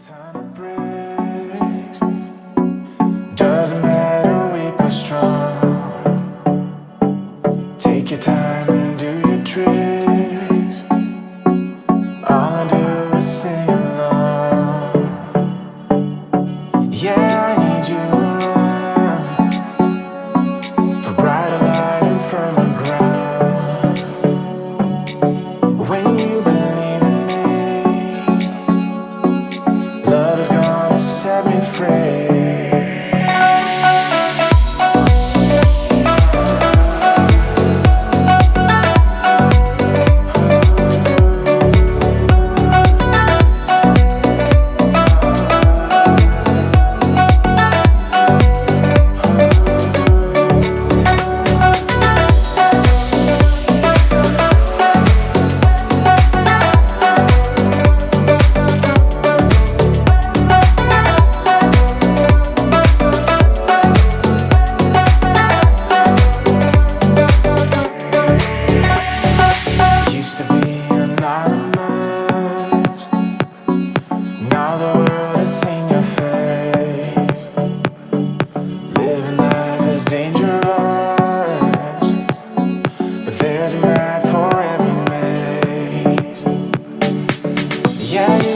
Time it breaks. Doesn't matter, weak or strong. Take your time and do your tricks. All I do is sing along. Yeah, I need you around for brighter light and firmer ground. When you believe in me, love is gonna set me free. Used to be anonymous. Now the world has seen your face. Living life is dangerous, but there's a map for every maze. Yeah.